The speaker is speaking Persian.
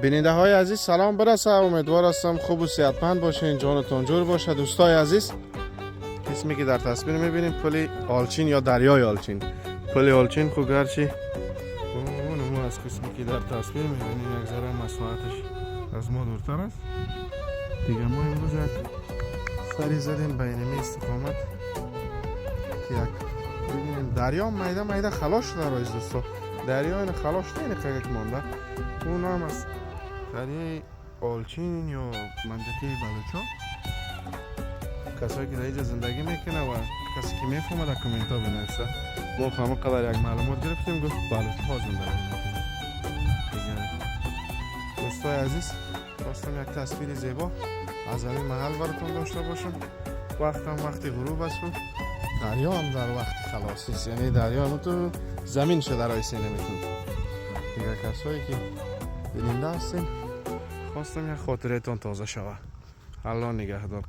بیننده های عزیز سلام برسه. امیدوار هستم خوب و صحتمند باشین، جانتون جور باشه. دوستای عزیز، اسمی که در تصویر میبینیم پل آلچین یا دریای آلچین. پل آلچین خو گرچه اونمو از قسمی که در تصویر میبینیم یک ذره مساحتش از ما دورتر است. دیگه ما امروز یک سری زدیم بین می استقامت که یک ببینیم دریا میده میده خلاص شده رایز دوستا. دریا این خلاص شده این یک مانده. اون هم از دریای آلچین یا منطقه بلوچا. کسایی که در اینجا زندگی میکنه و کسی که میفهمه در کامنت ها بنویسه. ما همه قدر یک معلومات گرفتیم، گفت بلوچ ها زندگی میکنه. دوستای عزیز، خواستم یک تصویر زیبا از این محل براتون داشته باشم. وقتم وقتی غروب است و دریا هم در وقت خلاصی است، یعنی دریا هم تو زمین شده رایسی نمیتون. دیگه کسایی که بیننده هستیم خواستم یک خاطره تان تازه شوه. الله نگهدار.